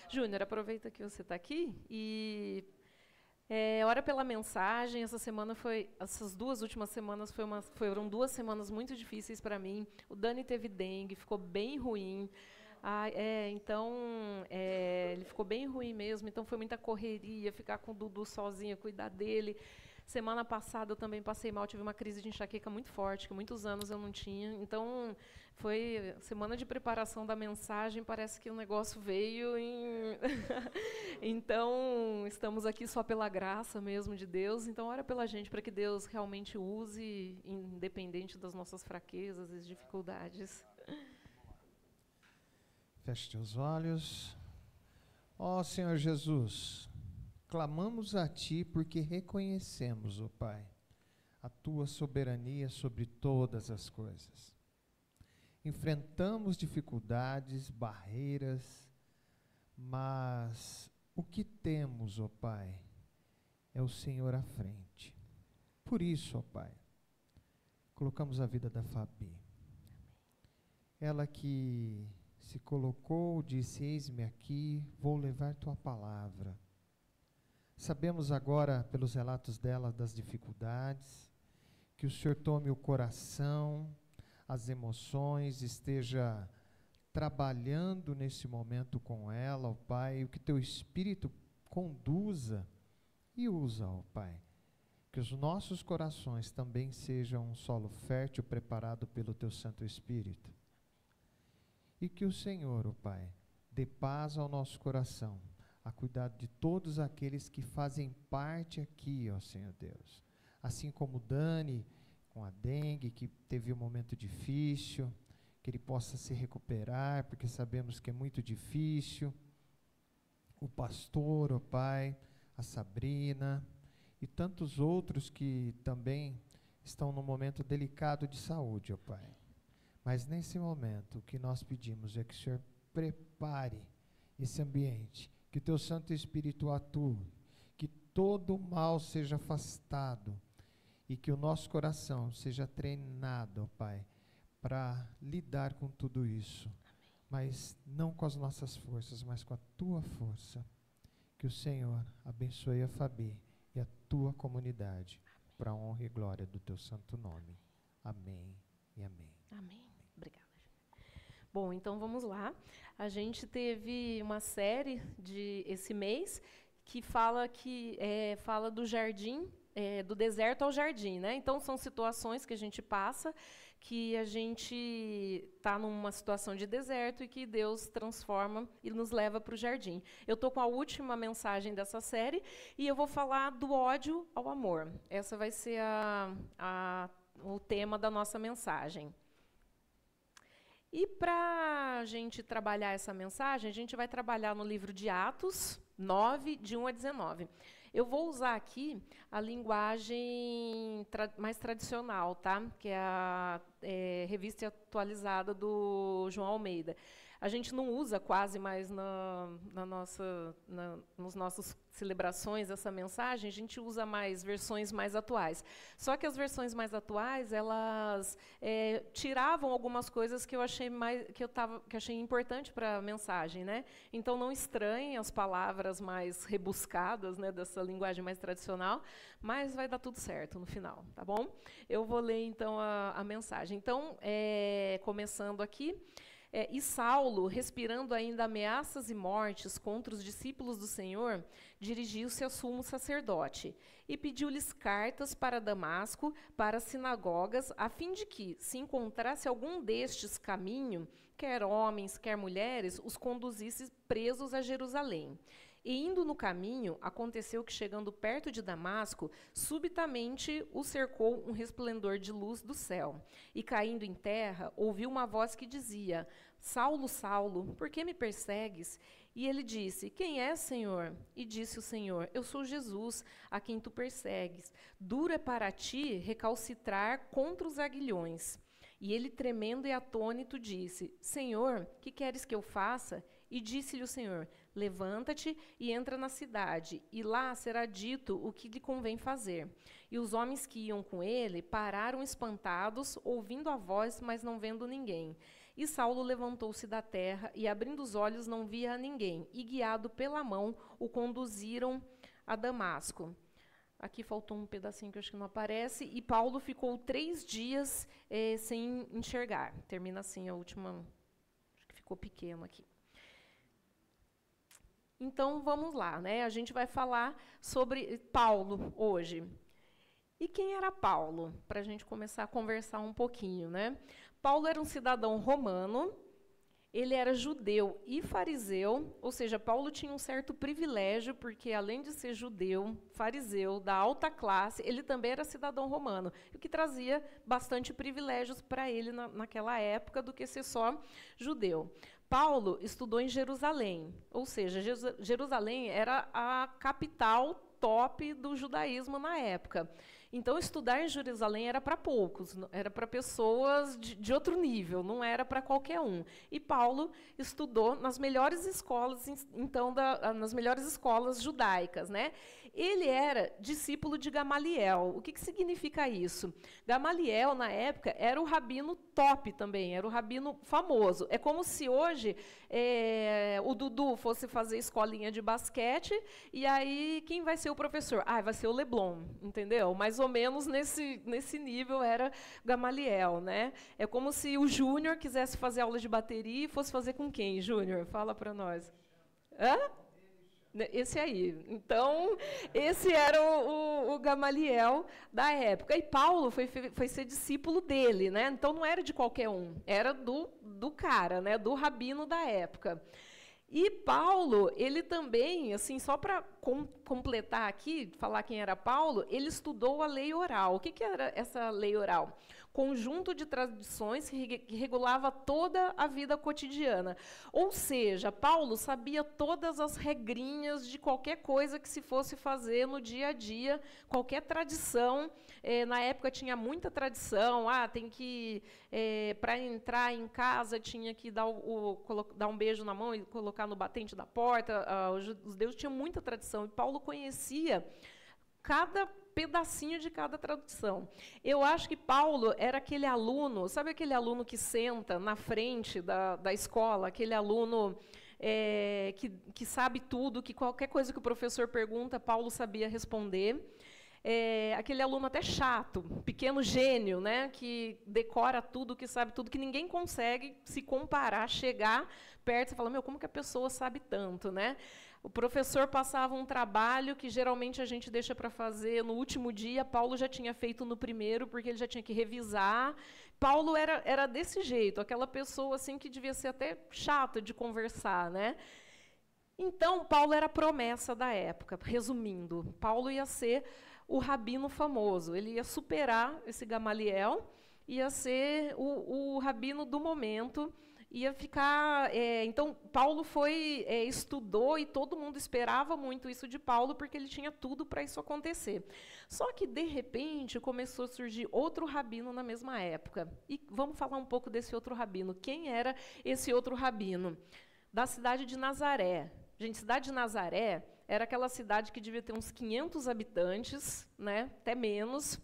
Júnior, aproveita que você está aqui e ora pela mensagem. Essas 2 últimas semanas foram 2 semanas muito difíceis para mim. O Dani teve dengue, ficou bem ruim. Ele ficou bem ruim mesmo, então foi muita correria, ficar com o Dudu sozinha, cuidar dele. Semana passada eu também passei mal, tive uma crise de enxaqueca muito forte, que muitos anos eu não tinha. Então, foi semana de preparação da mensagem, parece que o negócio veio em... Então, estamos aqui só pela graça mesmo de Deus. Então, ora pela gente, para que Deus realmente use, independente das nossas fraquezas e dificuldades. Feche teus olhos. Ó Senhor Jesus, clamamos a Ti porque reconhecemos, ó Pai, a Tua soberania sobre todas as coisas. Enfrentamos dificuldades, barreiras, mas o que temos, ó Pai, é o Senhor à frente. Por isso, ó Pai, colocamos a vida da Fabi. Ela que se colocou, disse, eis-me aqui, vou levar Tua palavra. Sabemos agora, pelos relatos dela, das dificuldades, que o Senhor tome o coração, as emoções, esteja trabalhando nesse momento com ela, ó Pai, o que Teu Espírito conduza e usa, ó Pai, que os nossos corações também sejam um solo fértil preparado pelo Teu Santo Espírito. E que o Senhor, ó Pai, dê paz ao nosso coração, a cuidado de todos aqueles que fazem parte aqui, ó Senhor Deus. Assim como Dani, com a dengue, que teve um momento difícil, que ele possa se recuperar, porque sabemos que é muito difícil. O pastor, ó Pai, a Sabrina e tantos outros que também estão num momento delicado de saúde, ó Pai. Mas nesse momento, o que nós pedimos é que o Senhor prepare esse ambiente, que o Teu Santo Espírito atue, que todo o mal seja afastado e que o nosso coração seja treinado, ó Pai, para lidar com tudo isso. Amém. Mas não com as nossas forças, mas com a Tua força. Que o Senhor abençoe a Fabi e a Tua comunidade, para a honra e glória do Teu santo nome. Amém e amém. Amém. Obrigada. Bom, então vamos lá. A gente teve uma série esse mês que fala do jardim, do deserto ao jardim, né? Então são situações que a gente passa, que a gente está numa situação de deserto e que Deus transforma e nos leva para o jardim. Eu estou com a última mensagem dessa série e eu vou falar do ódio ao amor. Essa vai ser o tema da nossa mensagem. E para a gente trabalhar essa mensagem, a gente vai trabalhar no livro de Atos 9, de 1 a 19. Eu vou usar aqui a linguagem mais tradicional, tá? Que é a revista atualizada do João Almeida. A gente não usa quase mais nos nossos celebrações essa mensagem, a gente usa mais versões mais atuais. Só que as versões mais atuais, elas tiravam algumas coisas que eu achei que achei importante para a mensagem, né? Então não estranhem as palavras mais rebuscadas, né, dessa linguagem mais tradicional, mas vai dar tudo certo no final, tá bom? Eu vou ler então a mensagem. Então, começando aqui. E Saulo, respirando ainda ameaças e mortes contra os discípulos do Senhor, dirigiu-se ao sumo sacerdote e pediu-lhes cartas para Damasco, para as sinagogas, a fim de que, se encontrasse algum destes caminho, quer homens, quer mulheres, os conduzisse presos a Jerusalém. E indo no caminho, aconteceu que, chegando perto de Damasco, subitamente o cercou um resplendor de luz do céu. E, caindo em terra, ouviu uma voz que dizia: Saulo, Saulo, por que me persegues? E ele disse: Quem é, Senhor? E disse o Senhor: Eu sou Jesus, a quem tu persegues. Duro é para ti recalcitrar contra os aguilhões. E ele, tremendo e atônito, disse: Senhor, que queres que eu faça? E disse-lhe o Senhor: Levanta-te e entra na cidade, e lá será dito o que lhe convém fazer. E os homens que iam com ele pararam espantados, ouvindo a voz, mas não vendo ninguém. E Saulo levantou-se da terra e, abrindo os olhos, não via a ninguém. E, guiado pela mão, o conduziram a Damasco. Aqui faltou um pedacinho que eu acho que não aparece. E Paulo ficou 3 dias sem enxergar. Termina assim a última... Acho que ficou pequeno aqui. Então, vamos lá, né? A gente vai falar sobre Paulo hoje. E quem era Paulo? Para a gente começar a conversar um pouquinho, né? Paulo era um cidadão romano, ele era judeu e fariseu, ou seja, Paulo tinha um certo privilégio, porque além de ser judeu, fariseu, da alta classe, ele também era cidadão romano, o que trazia bastante privilégios para ele naquela época do que ser só judeu. Paulo estudou em Jerusalém, ou seja, Jerusalém era a capital top do judaísmo na época. Então, estudar em Jerusalém era para poucos, era para pessoas de outro nível, não era para qualquer um. E Paulo estudou nas melhores escolas, então, nas melhores escolas judaicas, né? Ele era discípulo de Gamaliel. O que significa isso? Gamaliel, na época, era o rabino top também, era o rabino famoso. É como se hoje o Dudu fosse fazer escolinha de basquete, e aí quem vai ser o professor? Vai ser o Leblon, entendeu? Mais ou menos nesse nível era Gamaliel, né? É como se o Júnior quisesse fazer aula de bateria e fosse fazer com quem, Júnior? Fala para nós. Hã? Esse aí. Então, esse era o Gamaliel da época. E Paulo foi ser discípulo dele, né? Então, não era de qualquer um, era do cara, né? Do rabino da época. E Paulo, ele também, assim, só para completar aqui, falar quem era Paulo, ele estudou a lei oral. O que era essa lei oral? Conjunto de tradições que regulava toda a vida cotidiana. Ou seja, Paulo sabia todas as regrinhas de qualquer coisa que se fosse fazer no dia a dia, qualquer tradição. Na época tinha muita tradição, tem que, para entrar em casa, tinha que dar um beijo na mão e colocar no batente da porta. Os judeus tinham muita tradição, e Paulo conhecia cada pedacinho de cada tradução. Eu acho que Paulo era aquele aluno, sabe aquele aluno que senta na frente da escola, aquele aluno que sabe tudo, que qualquer coisa que o professor pergunta, Paulo sabia responder. Aquele aluno até chato, pequeno gênio, né, que decora tudo, que sabe tudo, que ninguém consegue se comparar, chegar perto e falar, como que a pessoa sabe tanto, né? O professor passava um trabalho que geralmente a gente deixa para fazer no último dia, Paulo já tinha feito no primeiro, porque ele já tinha que revisar. Paulo era desse jeito, aquela pessoa assim que devia ser até chata de conversar, né? Então, Paulo era a promessa da época. Resumindo, Paulo ia ser o rabino famoso, ele ia superar esse Gamaliel, ia ser o rabino do momento, ia ficar... então, Paulo estudou, e todo mundo esperava muito isso de Paulo, porque ele tinha tudo para isso acontecer. Só que, de repente, começou a surgir outro rabino na mesma época. E vamos falar um pouco desse outro rabino. Quem era esse outro rabino? Da cidade de Nazaré. Gente, cidade de Nazaré era aquela cidade que devia ter uns 500 habitantes, né, até menos.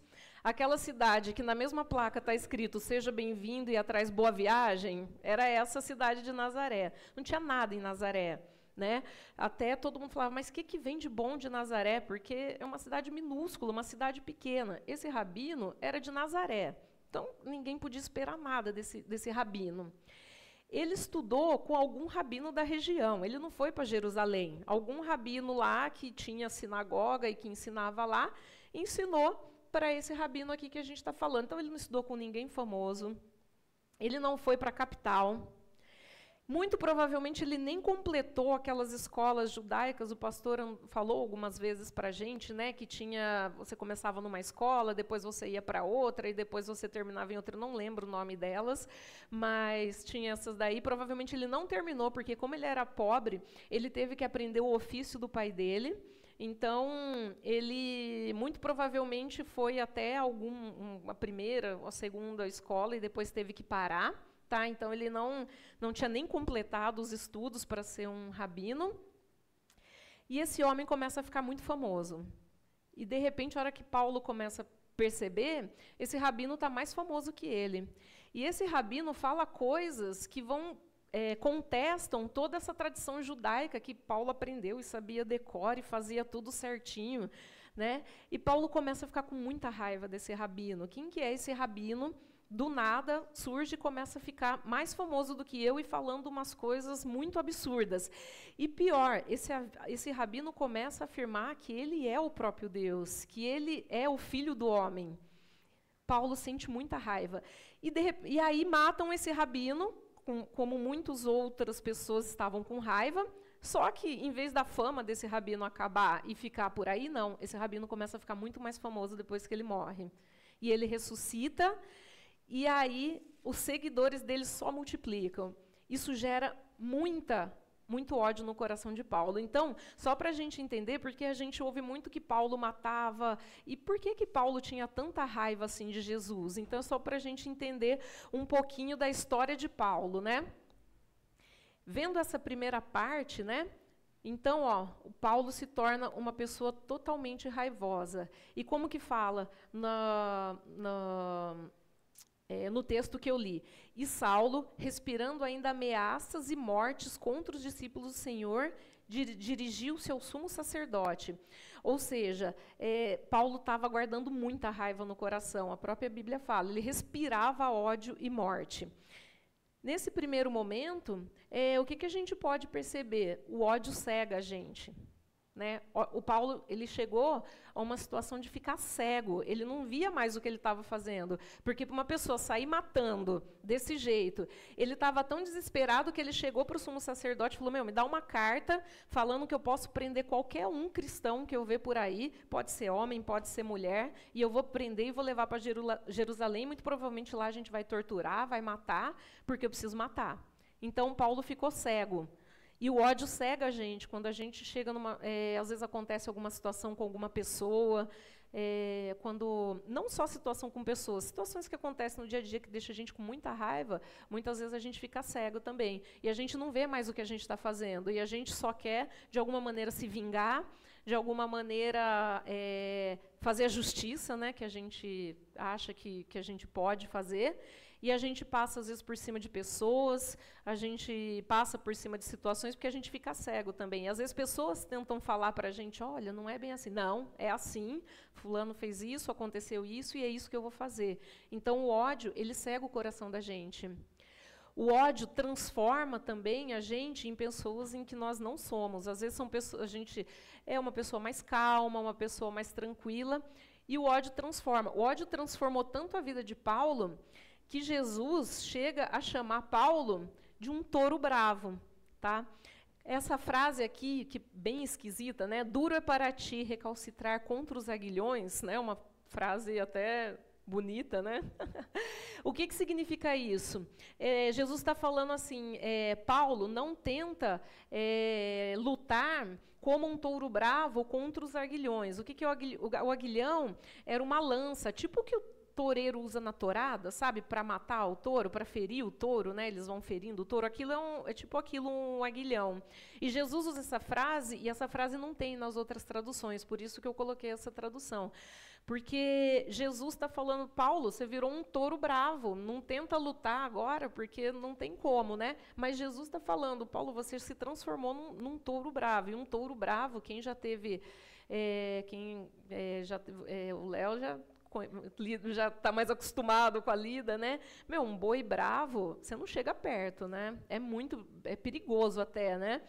Aquela cidade que na mesma placa está escrito seja bem-vindo e atrás boa viagem, era essa cidade de Nazaré. Não tinha nada em Nazaré, né? Até todo mundo falava, mas o que vem de bom de Nazaré? Porque é uma cidade minúscula, uma cidade pequena. Esse rabino era de Nazaré, então ninguém podia esperar nada desse rabino. Ele estudou com algum rabino da região, ele não foi para Jerusalém. Algum rabino lá que tinha sinagoga e que ensinava lá, ensinou para esse rabino aqui que a gente está falando. Então, ele não estudou com ninguém famoso, ele não foi para a capital. Muito provavelmente, ele nem completou aquelas escolas judaicas. O pastor falou algumas vezes para a gente, né, que você começava numa escola, depois você ia para outra, e depois você terminava em outra. Não lembro o nome delas, mas tinha essas daí. Provavelmente, ele não terminou, porque, como ele era pobre, ele teve que aprender o ofício do pai dele. Então, ele muito provavelmente foi até a primeira ou a segunda escola e depois teve que parar. Então, ele não tinha nem completado os estudos para ser um rabino. E esse homem começa a ficar muito famoso. E, de repente, a hora que Paulo começa a perceber, esse rabino está mais famoso que ele. E esse rabino fala coisas que contestam toda essa tradição judaica que Paulo aprendeu e sabia decor e fazia tudo certinho, né? E Paulo começa a ficar com muita raiva desse rabino. Quem que é esse rabino? Do nada surge e começa a ficar mais famoso do que eu e falando umas coisas muito absurdas. E pior, esse rabino começa a afirmar que ele é o próprio Deus, que ele é o filho do homem. Paulo sente muita raiva. E aí matam esse rabino, como muitas outras pessoas estavam com raiva, só que, em vez da fama desse rabino acabar e ficar por aí, não, esse rabino começa a ficar muito mais famoso depois que ele morre. E ele ressuscita, e aí os seguidores dele só multiplicam. Isso gera muito ódio no coração de Paulo. Então, só para a gente entender, porque a gente ouve muito que Paulo matava, e por que Paulo tinha tanta raiva assim de Jesus? Então, só para a gente entender um pouquinho da história de Paulo, né? Vendo essa primeira parte, né? Então, o Paulo se torna uma pessoa totalmente raivosa. E como que fala no texto que eu li? E Saulo, respirando ainda ameaças e mortes contra os discípulos do Senhor, dirigiu-se ao sumo sacerdote. Ou seja, Paulo estava guardando muita raiva no coração. A própria Bíblia fala, ele respirava ódio e morte. Nesse primeiro momento, o que a gente pode perceber? O ódio cega a gente. Né? O Paulo, ele chegou a uma situação de ficar cego. Ele não via mais o que ele estava fazendo. Porque para uma pessoa sair matando desse jeito, ele estava tão desesperado que ele chegou para o sumo sacerdote e falou, me dá uma carta falando que eu posso prender qualquer um cristão que eu ver por aí, pode ser homem, pode ser mulher, e eu vou prender e vou levar para Jerusalém, muito provavelmente lá a gente vai torturar, vai matar, porque eu preciso matar. Então, Paulo ficou cego. E o ódio cega a gente, quando a gente chega às vezes acontece alguma situação com alguma pessoa, quando não só situação com pessoas, situações que acontecem no dia a dia que deixam a gente com muita raiva, muitas vezes a gente fica cego também. E a gente não vê mais o que a gente está fazendo, e a gente só quer, de alguma maneira, se vingar, de alguma maneira fazer a justiça, né, que a gente acha que a gente pode fazer. E a gente passa, às vezes, por cima de pessoas, a gente passa por cima de situações, porque a gente fica cego também. E, às vezes, pessoas tentam falar para a gente, olha, não é bem assim. Não, é assim, fulano fez isso, aconteceu isso, e é isso que eu vou fazer. Então, o ódio, ele cega o coração da gente. O ódio transforma também a gente em pessoas em que nós não somos. Às vezes, a gente é uma pessoa mais calma, uma pessoa mais tranquila, e o ódio transforma. O ódio transformou tanto a vida de Paulo, que Jesus chega a chamar Paulo de um touro bravo. Tá? Essa frase aqui, que bem esquisita, né? Duro é para ti recalcitrar contra os aguilhões, né? Uma frase até bonita, né? O que significa isso? Jesus está falando assim, Paulo, não tenta lutar como um touro bravo contra os aguilhões. O que é o aguilhão? Era uma lança, tipo o que o toureiro usa na tourada, sabe, para matar o touro, para ferir o touro, né? Eles vão ferindo o touro. Aquilo é tipo um aguilhão. E Jesus usa essa frase, e essa frase não tem nas outras traduções, por isso que eu coloquei essa tradução. Porque Jesus está falando, Paulo, você virou um touro bravo, não tenta lutar agora, porque não tem como, né? Mas Jesus está falando, Paulo, você se transformou num touro bravo. E um touro bravo, quem já teve, o Léo já está mais acostumado com a lida, né? Um boi bravo, você não chega perto, né? É perigoso até, né?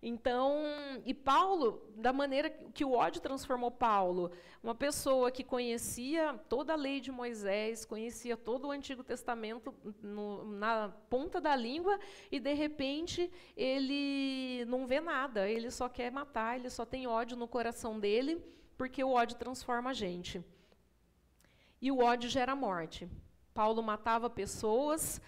Então, e Paulo, da maneira que o ódio transformou Paulo, uma pessoa que conhecia toda a lei de Moisés, conhecia todo o Antigo Testamento na ponta da língua, e, de repente, ele não vê nada, ele só quer matar, ele só tem ódio no coração dele, porque o ódio transforma a gente. E o ódio gera morte. Paulo matava pessoas,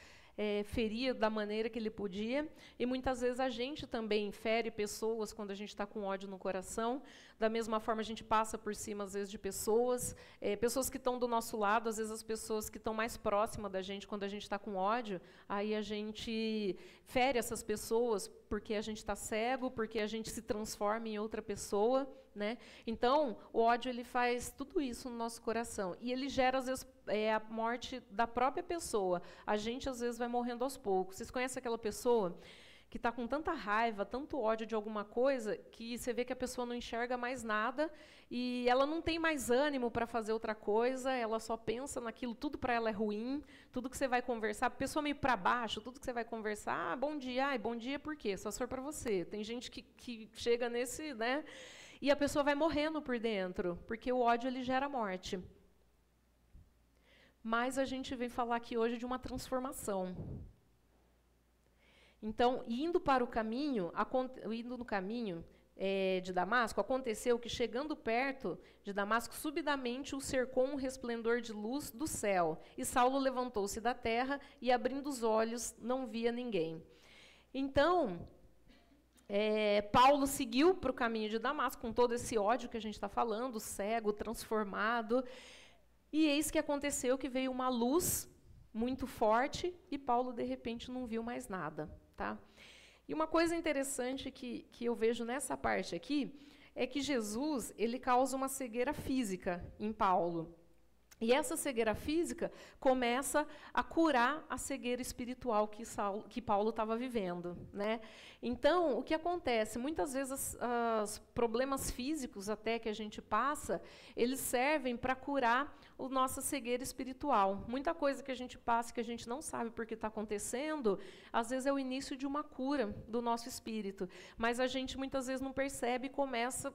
feria da maneira que ele podia, e muitas vezes a gente também fere pessoas quando a gente está com ódio no coração. Da mesma forma, a gente passa por cima, às vezes, de pessoas, pessoas que estão do nosso lado, às vezes as pessoas que estão mais próximas da gente, quando a gente está com ódio, aí a gente fere essas pessoas porque a gente está cego, porque a gente se transforma em outra pessoa, né? Então, o ódio ele faz tudo isso no nosso coração. E ele gera, às vezes, a morte da própria pessoa. A gente, às vezes, vai morrendo aos poucos. Vocês conhecem aquela pessoa que está com tanta raiva, tanto ódio de alguma coisa, que você vê que a pessoa não enxerga mais nada e ela não tem mais ânimo para fazer outra coisa, ela só pensa naquilo, tudo para ela é ruim, tudo que você vai conversar, a pessoa meio para baixo, tudo que você vai conversar, bom dia, bom dia por quê? Só se for para você. Tem gente que chega nesse, né? E a pessoa vai morrendo por dentro, porque o ódio ele gera morte. Mas a gente vem falar aqui hoje de uma transformação. Então, indo no caminho de Damasco, aconteceu que, chegando perto de Damasco, subitamente o cercou um resplendor de luz do céu. E Saulo levantou-se da terra e, abrindo os olhos, não via ninguém. Então, Paulo seguiu para o caminho de Damasco, com todo esse ódio que a gente está falando, cego, transformado. E eis que aconteceu que veio uma luz muito forte e Paulo, de repente, não viu mais nada. Tá? E uma coisa interessante que eu vejo nessa parte aqui é que Jesus ele causa uma cegueira física em Paulo. E essa cegueira física começa a curar a cegueira espiritual que Paulo estava vivendo, né? Então, o que acontece? Muitas vezes, os problemas físicos até que a gente passa, eles servem para curar a nossa cegueira espiritual. Muita coisa que a gente passa, que a gente não sabe por que está acontecendo, às vezes é o início de uma cura do nosso espírito. Mas a gente, muitas vezes, não percebe e começa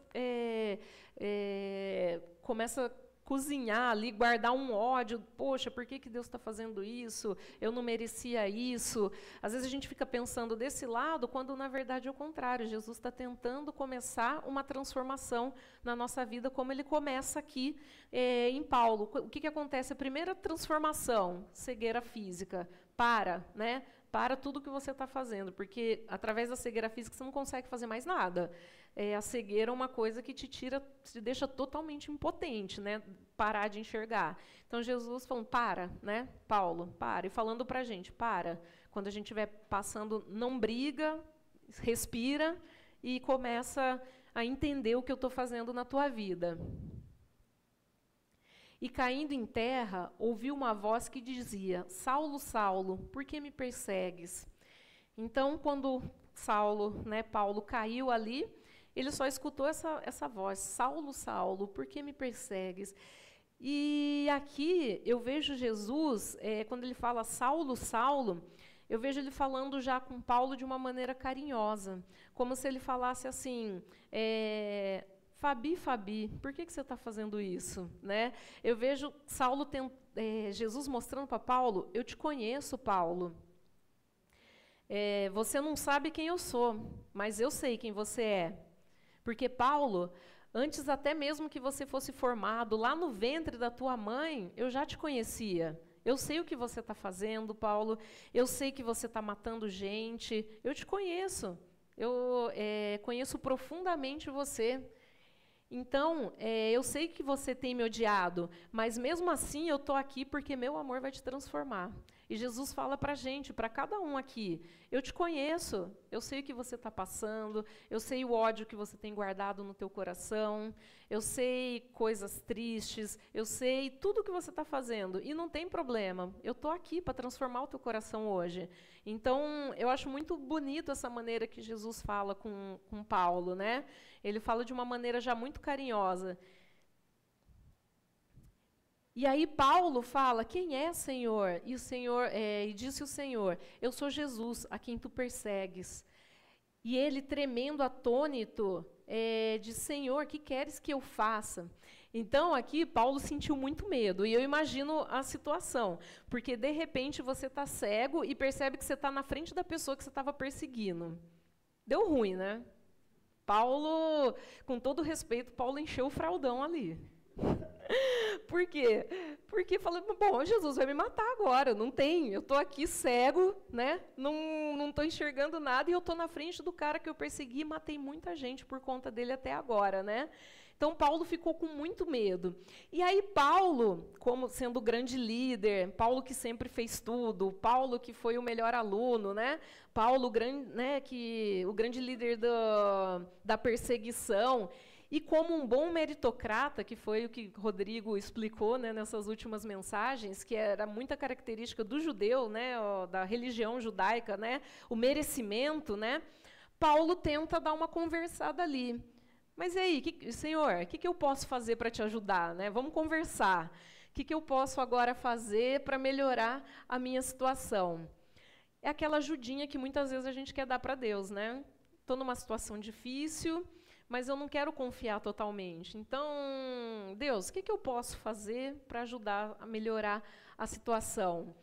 cozinhar ali, guardar um ódio. Poxa, por que Deus está fazendo isso? Eu não merecia isso. Às vezes a gente fica pensando desse lado, quando na verdade é o contrário. Jesus está tentando começar uma transformação na nossa vida, como ele começa aqui em Paulo. O que acontece? A primeira transformação, cegueira física. Né? Para tudo que você está fazendo, porque através da cegueira física você não consegue fazer mais nada. A cegueira é uma coisa que te deixa totalmente impotente, né? Parar de enxergar. Então Jesus falando, né? Paulo, para. E falando para a gente, quando a gente estiver passando, não briga, respira e começa a entender o que eu estou fazendo na tua vida. E caindo em terra, ouviu uma voz que dizia, Saulo, Saulo, por que me persegues? Então, quando Paulo caiu ali, ele só escutou essa voz, Saulo, Saulo, por que me persegues? E aqui eu vejo Jesus, quando ele fala Saulo, Saulo, eu vejo ele falando já com Paulo de uma maneira carinhosa, como se ele falasse assim, Fabi, por que você está fazendo isso? Né? Eu vejo Jesus mostrando para Paulo, eu te conheço, Paulo. Você não sabe quem eu sou, mas eu sei quem você é. Porque, Paulo, antes até mesmo que você fosse formado lá no ventre da tua mãe, eu já te conhecia. Eu sei o que você está fazendo, Paulo. Eu sei que você está matando gente. Eu te conheço. Eu conheço profundamente você. Então, eu sei que você tem me odiado, mas mesmo assim eu estou aqui porque meu amor vai te transformar. E Jesus fala para a gente, para cada um aqui, eu te conheço, eu sei o que você está passando, eu sei o ódio que você tem guardado no teu coração, eu sei coisas tristes, eu sei tudo o que você está fazendo, e não tem problema, eu estou aqui para transformar o teu coração hoje. Então, eu acho muito bonito essa maneira que Jesus fala com Paulo, né? Ele fala de uma maneira já muito carinhosa. E aí Paulo fala, quem é, Senhor? E e disse o Senhor, eu sou Jesus, a quem tu persegues. E ele, tremendo, atônito, diz, Senhor, que queres que eu faça? Então, aqui, Paulo sentiu muito medo, e eu imagino a situação, porque, de repente, você está cego e percebe que você está na frente da pessoa que você estava perseguindo. Deu ruim, né? Paulo, com todo respeito, Paulo encheu o fraldão ali. Por quê? Porque falou, bom, Jesus vai me matar agora, não tem, eu estou aqui cego, né? Não estou enxergando nada e eu estou na frente do cara que eu persegui e matei muita gente por conta dele até agora, né? Então, Paulo ficou com muito medo. E aí, Paulo, como sendo o grande líder, Paulo que sempre fez tudo, Paulo que foi o melhor aluno, né? Paulo, o grande líder da perseguição, E como um bom meritocrata, que foi o que Rodrigo explicou, né, nessas últimas mensagens, que era muita característica do judeu, né, da religião judaica, né, o merecimento, né, Paulo tenta dar uma conversada ali. Mas e aí, Senhor, o que eu posso fazer para te ajudar? Né? Vamos conversar. O que eu posso agora fazer para melhorar a minha situação? É aquela ajudinha que muitas vezes a gente quer dar para Deus, né? Estou numa situação difícil, mas eu não quero confiar totalmente. Então, Deus, o que eu posso fazer para ajudar a melhorar a situação?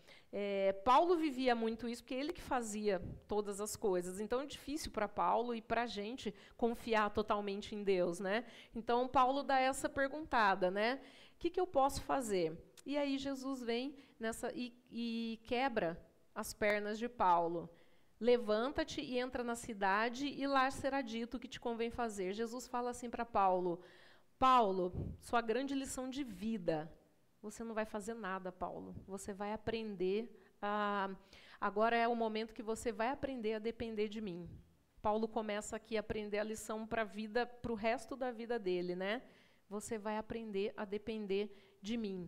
Paulo vivia muito isso, porque ele que fazia todas as coisas. Então, é difícil para Paulo e para a gente confiar totalmente em Deus. Né? Então, Paulo dá essa perguntada, né? O que eu posso fazer? E aí Jesus vem e quebra as pernas de Paulo. Levanta-te e entra na cidade, e lá será dito o que te convém fazer. Jesus fala assim para Paulo, Paulo, sua grande lição de vida, você não vai fazer nada, Paulo. Você vai aprender agora é o momento que você vai aprender a depender de mim. Paulo começa aqui a aprender a lição para a vida, para o resto da vida dele, né? Você vai aprender a depender de mim.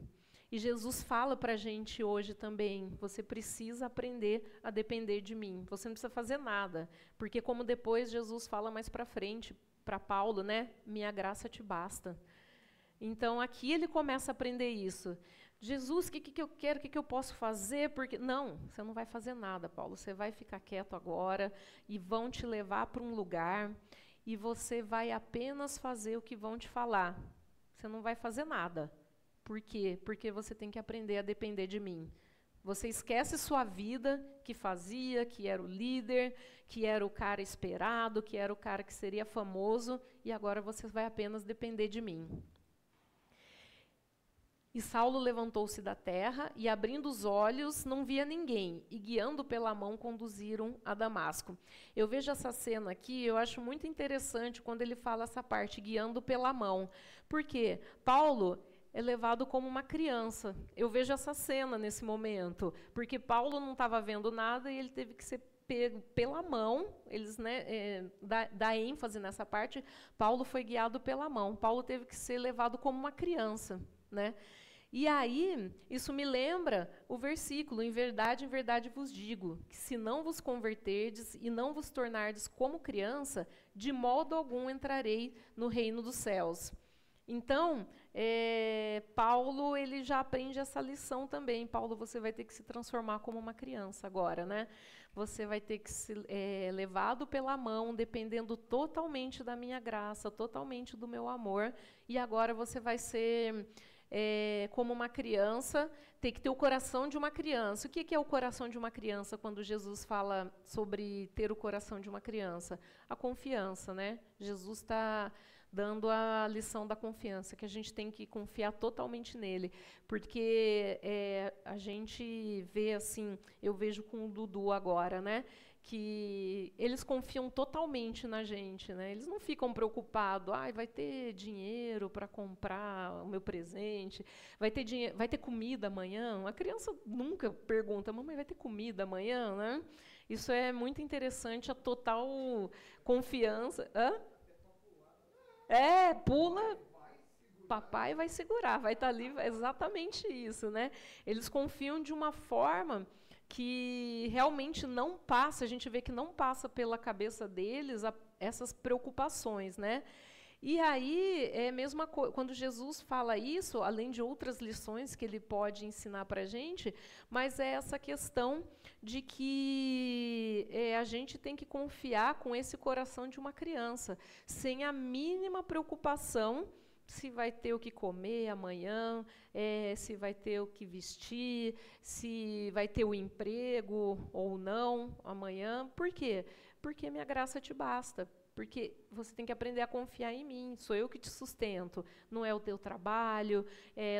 E Jesus fala para a gente hoje também, você precisa aprender a depender de mim. Você não precisa fazer nada, porque como depois Jesus fala mais para frente, para Paulo, né? Minha graça te basta. Então, aqui ele começa a aprender isso. Jesus, o que eu quero, o que eu posso fazer? Porque não, você não vai fazer nada, Paulo. Você vai ficar quieto agora e vão te levar para um lugar e você vai apenas fazer o que vão te falar. Você não vai fazer nada. Por quê? Porque você tem que aprender a depender de mim. Você esquece sua vida, que fazia, que era o líder, que era o cara esperado, que era o cara que seria famoso, e agora você vai apenas depender de mim. E Saulo levantou-se da terra, e abrindo os olhos, não via ninguém, e guiando pela mão, conduziram a Damasco. Eu vejo essa cena aqui, eu acho muito interessante quando ele fala essa parte, guiando pela mão. Por quê? Paulo é levado como uma criança. Eu vejo essa cena nesse momento, porque Paulo não estava vendo nada e ele teve que ser pego pela mão. Eles, né, dá ênfase nessa parte. Paulo foi guiado pela mão. Paulo teve que ser levado como uma criança, né? E aí, isso me lembra o versículo, em verdade vos digo, que se não vos converterdes e não vos tornardes como criança, de modo algum entrarei no reino dos céus. Então, Paulo ele já aprende essa lição também. Paulo, você vai ter que se transformar como uma criança agora, né? Você vai ter que ser levado pela mão, dependendo totalmente da minha graça, totalmente do meu amor. E agora você vai ser como uma criança, tem que ter o coração de uma criança. O que é o coração de uma criança quando Jesus fala sobre ter o coração de uma criança? A confiança, né? Jesus está dando a lição da confiança, que a gente tem que confiar totalmente nele, porque a gente vê assim, eu vejo com o Dudu agora, né, que eles confiam totalmente na gente, né, eles não ficam preocupados, vai ter dinheiro para comprar o meu presente, vai ter comida amanhã. A criança nunca pergunta, mamãe, vai ter comida amanhã, né? Isso é muito interessante, a total confiança. Pula, papai vai segurar, vai estar ali, exatamente isso, né? Eles confiam de uma forma que realmente não passa, a gente vê que não passa pela cabeça deles essas preocupações, né? E aí, é a mesma coisa, quando Jesus fala isso, além de outras lições que ele pode ensinar para a gente, mas é essa questão de que a gente tem que confiar com esse coração de uma criança, sem a mínima preocupação se vai ter o que comer amanhã, se vai ter o que vestir, se vai ter o emprego ou não amanhã. Por quê? Porque minha graça te basta. Porque você tem que aprender a confiar em mim, sou eu que te sustento, não é o teu trabalho,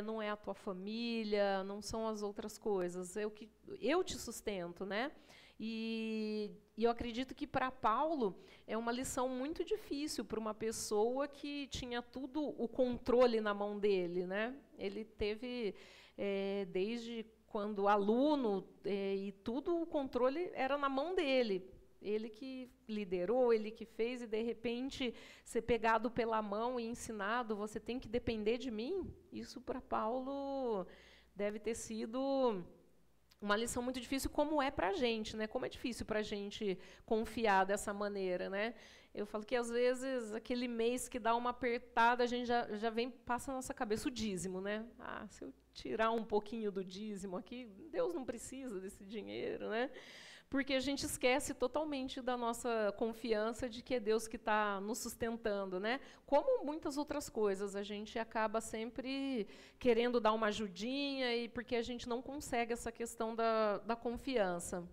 não é a tua família, não são as outras coisas, eu te sustento, né? E eu acredito que para Paulo é uma lição muito difícil para uma pessoa que tinha tudo o controle na mão dele, né? Ele teve, desde quando aluno, e tudo o controle era na mão dele. Ele que liderou, ele que fez, e de repente ser pegado pela mão e ensinado, você tem que depender de mim. Isso para Paulo deve ter sido uma lição muito difícil, como é para a gente, né? Como é difícil para a gente confiar dessa maneira, né? Eu falo que às vezes aquele mês que dá uma apertada, a gente já vem, passa na nossa cabeça o dízimo, né? Ah, se eu tirar um pouquinho do dízimo aqui, Deus não precisa desse dinheiro, né? Porque a gente esquece totalmente da nossa confiança de que é Deus que está nos sustentando, né? Como muitas outras coisas, a gente acaba sempre querendo dar uma ajudinha, e porque a gente não consegue essa questão da confiança.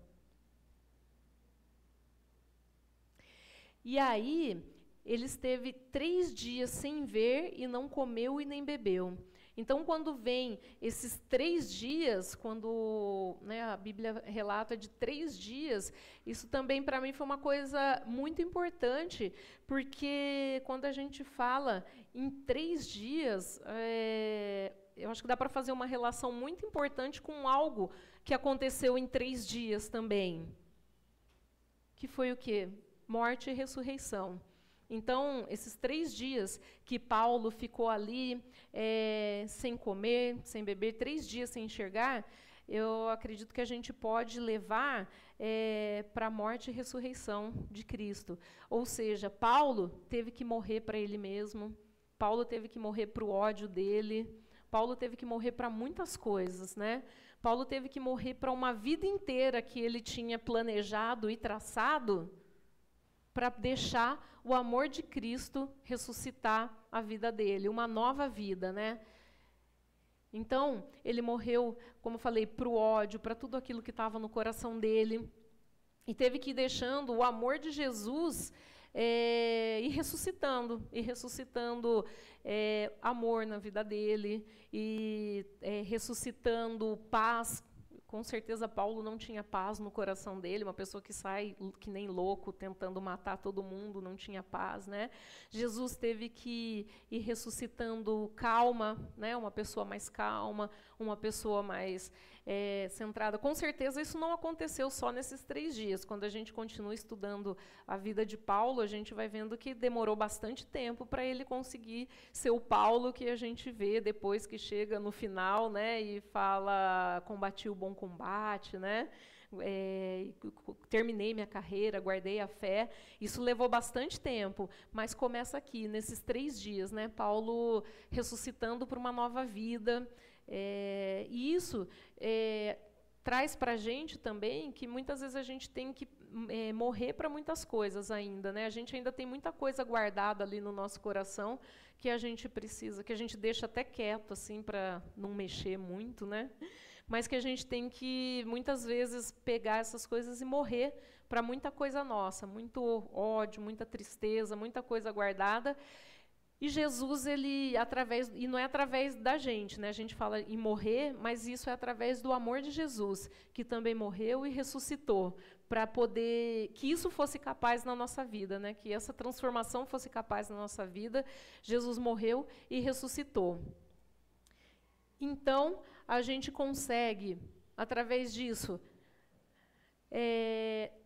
E aí, ele esteve 3 dias sem ver e não comeu e nem bebeu. Então, quando vem esses 3 dias, quando, né, a Bíblia relata de 3 dias, isso também para mim foi uma coisa muito importante, porque quando a gente fala em 3 dias, eu acho que dá para fazer uma relação muito importante com algo que aconteceu em 3 dias também. Que foi o quê? Morte e ressurreição. Então, esses 3 dias que Paulo ficou ali sem comer, sem beber, 3 dias sem enxergar, eu acredito que a gente pode levar para a morte e ressurreição de Cristo. Ou seja, Paulo teve que morrer para ele mesmo, Paulo teve que morrer para o ódio dele, Paulo teve que morrer para muitas coisas, né? Paulo teve que morrer para uma vida inteira que ele tinha planejado e traçado, para deixar o amor de Cristo ressuscitar a vida dele, uma nova vida, né? Então, ele morreu, como eu falei, para o ódio, para tudo aquilo que estava no coração dele, e teve que ir deixando o amor de Jesus e ressuscitando amor na vida dele, e ressuscitando paz. Com certeza, Paulo não tinha paz no coração dele, uma pessoa que sai que nem louco, tentando matar todo mundo, não tinha paz, né? Jesus teve que ir ressuscitando calma, né? Uma pessoa mais calma, uma pessoa mais centrada. Com certeza, isso não aconteceu só nesses 3 dias. Quando a gente continua estudando a vida de Paulo, a gente vai vendo que demorou bastante tempo para ele conseguir ser o Paulo que a gente vê depois que chega no final, né? E fala, combati o bom combate, né? Terminei minha carreira, guardei a fé. Isso levou bastante tempo, mas começa aqui, nesses 3 dias, né? Paulo ressuscitando para uma nova vida. E isso traz para a gente também que muitas vezes a gente tem que morrer para muitas coisas ainda, né? A gente ainda tem muita coisa guardada ali no nosso coração que a gente precisa, que a gente deixa até quieto assim para não mexer muito, né? Mas que a gente tem que muitas vezes pegar essas coisas e morrer para muita coisa nossa, muito ódio, muita tristeza, muita coisa guardada. E Jesus, e não é através da gente, né? A gente fala em morrer, mas isso é através do amor de Jesus, que também morreu e ressuscitou, para poder que isso fosse capaz na nossa vida, né? Que essa transformação fosse capaz na nossa vida. Jesus morreu e ressuscitou. Então, a gente consegue, através disso,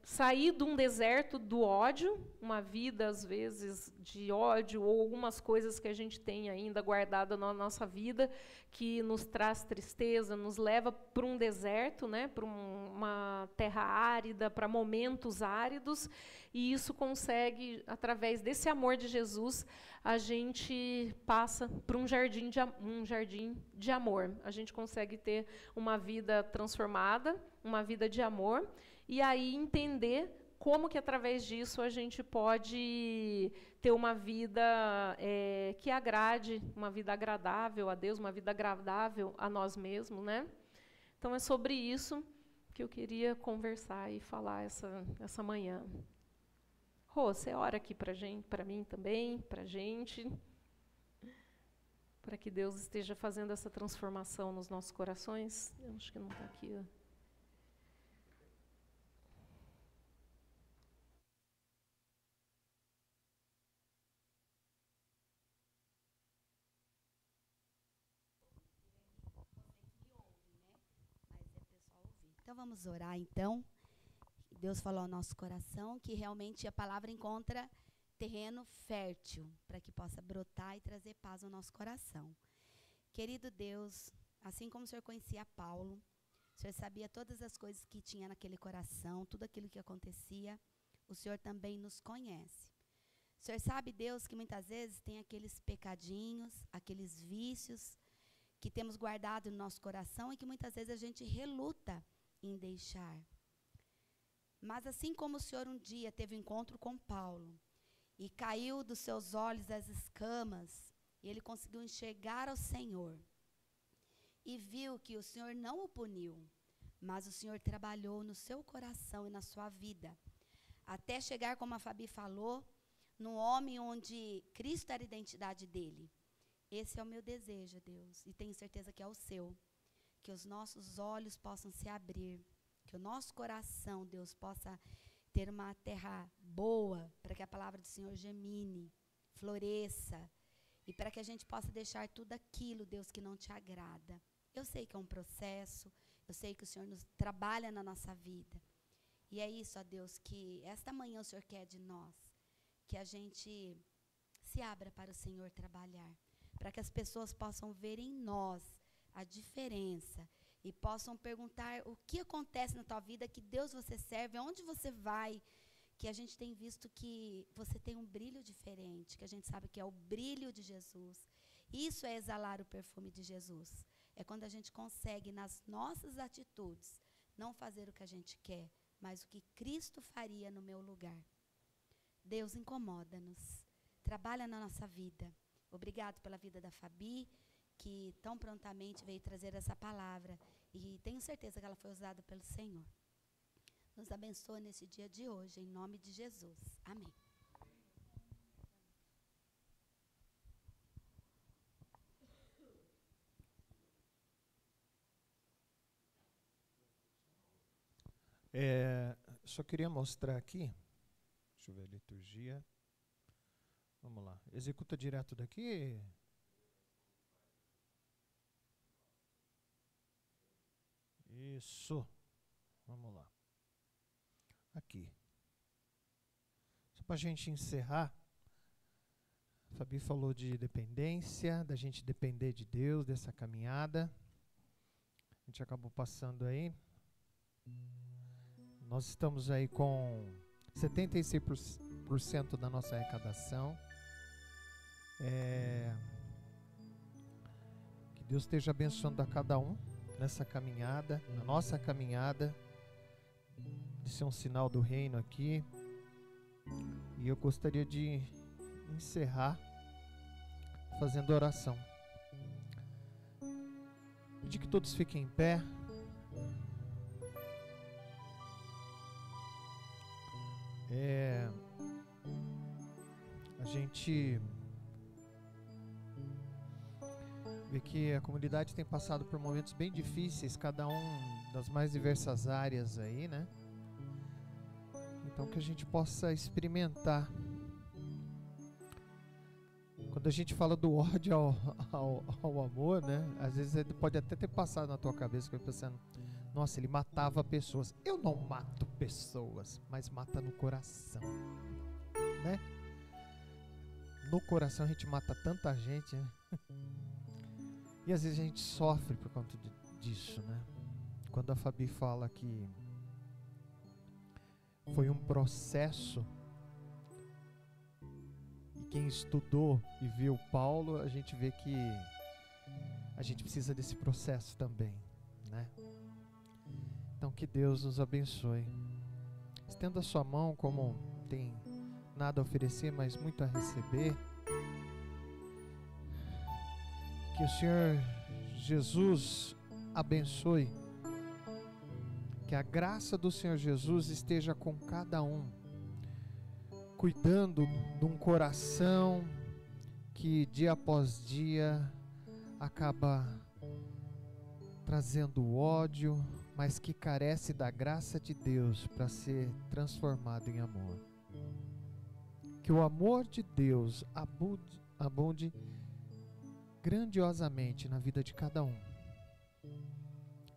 sair de um deserto do ódio, uma vida, às vezes, de ódio, ou algumas coisas que a gente tem ainda guardada na nossa vida, que nos traz tristeza, nos leva para um deserto, né, para uma terra árida, para momentos áridos, e isso consegue, através desse amor de Jesus, a gente passa para um jardim de amor. A gente consegue ter uma vida transformada, uma vida de amor, e aí entender como que, através disso, a gente pode ter uma vida que agrade, uma vida agradável a Deus, uma vida agradável a nós mesmos, né? Então, é sobre isso que eu queria conversar e falar essa manhã. Rô, você ora aqui para mim também, para a gente, para que Deus esteja fazendo essa transformação nos nossos corações. Eu acho que não está aqui, ó. Então vamos orar então. Deus falou ao nosso coração que realmente a palavra encontra terreno fértil para que possa brotar e trazer paz ao nosso coração. Querido Deus, assim como o Senhor conhecia Paulo, o Senhor sabia todas as coisas que tinha naquele coração, tudo aquilo que acontecia, o Senhor também nos conhece. O Senhor sabe, Deus, que muitas vezes tem aqueles pecadinhos, aqueles vícios que temos guardado no nosso coração e que muitas vezes a gente reluta em deixar. Mas assim como o Senhor um dia teve um encontro com Paulo e caiu dos seus olhos as escamas, e ele conseguiu enxergar ao Senhor e viu que o Senhor não o puniu, mas o Senhor trabalhou no seu coração e na sua vida, até chegar, como a Fabi falou, num homem onde Cristo era a identidade dele. Esse é o meu desejo, Deus, e tenho certeza que é o seu, que os nossos olhos possam se abrir, que o nosso coração, Deus, possa ter uma terra boa, para que a palavra do Senhor germine, floresça, e para que a gente possa deixar tudo aquilo, Deus, que não te agrada. Eu sei que é um processo, eu sei que o Senhor nos trabalha na nossa vida, e é isso, ó Deus, que esta manhã o Senhor quer de nós, que a gente se abra para o Senhor trabalhar, para que as pessoas possam ver em nós a diferença e possam perguntar o que acontece na tua vida, que Deus você serve, aonde você vai, que a gente tem visto que você tem um brilho diferente, que a gente sabe que é o brilho de Jesus. Isso é exalar o perfume de Jesus. É quando a gente consegue, nas nossas atitudes, não fazer o que a gente quer, mas o que Cristo faria no meu lugar. Deus, incomoda-nos, trabalha na nossa vida. Obrigado pela vida da Fabi, que tão prontamente veio trazer essa palavra, e tenho certeza que ela foi usada pelo Senhor. Nos abençoa nesse dia de hoje, em nome de Jesus. Amém. Só queria mostrar aqui, deixa eu ver a liturgia. Vamos lá, executa direto daqui. Isso, vamos lá. Aqui. Só para a gente encerrar, a Fabi falou de dependência, da gente depender de Deus, dessa caminhada. A gente acabou passando aí. Nós estamos aí com 76% da nossa arrecadação. Que Deus esteja abençoando a cada um nessa caminhada, na nossa caminhada, de ser um sinal do reino aqui. E eu gostaria de encerrar fazendo oração. Pedir que todos fiquem em pé. A gente vê que a comunidade tem passado por momentos bem difíceis, cada um das mais diversas áreas aí, né? Então que a gente possa experimentar. Quando a gente fala do ódio ao amor, né? Às vezes ele pode até ter passado na tua cabeça, que eu pensando, nossa, ele matava pessoas. Eu não mato pessoas, mas mata no coração, né? No coração a gente mata tanta gente, né? E às vezes a gente sofre por conta disso, né? Quando a Fabi fala que foi um processo, e quem estudou e viu Paulo, a gente vê que a gente precisa desse processo também, né? Então que Deus nos abençoe. Estenda a sua mão, como tem nada a oferecer, mas muito a receber. Que o Senhor Jesus abençoe. Que a graça do Senhor Jesus esteja com cada um, cuidando de um coração que dia após dia acaba trazendo ódio, mas que carece da graça de Deus para ser transformado em amor. Que o amor de Deus abunde grandiosamente na vida de cada um.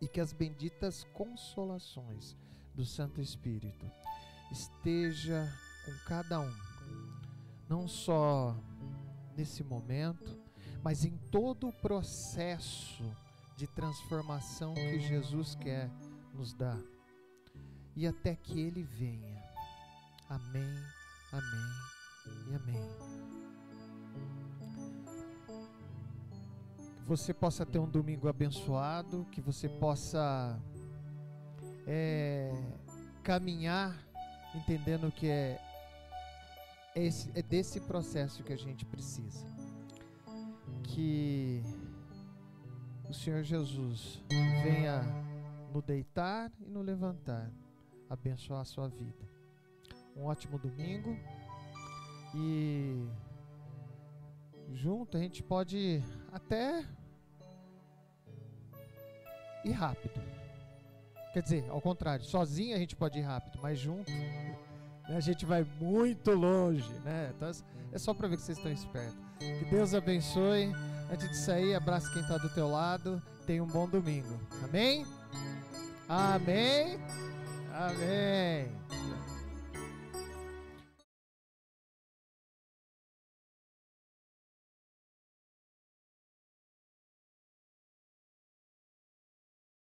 E que as benditas consolações do Santo Espírito esteja com cada um, não só nesse momento, mas em todo o processo de transformação que Jesus quer nos dar, e até que Ele venha. Amém, amém e amém. Que você possa ter um domingo abençoado, que você possa caminhar entendendo que é desse processo que a gente precisa. Que o Senhor Jesus venha no deitar e no levantar, abençoar a sua vida. Um ótimo domingo, e junto a gente pode até ir rápido. Quer dizer, ao contrário, sozinho a gente pode ir rápido, mas junto, né, a gente vai muito longe, né? Então é só para ver que vocês estão espertos. Que Deus abençoe. Antes de sair, abraça quem está do teu lado. Tenha um bom domingo. Amém? Amém? Amém.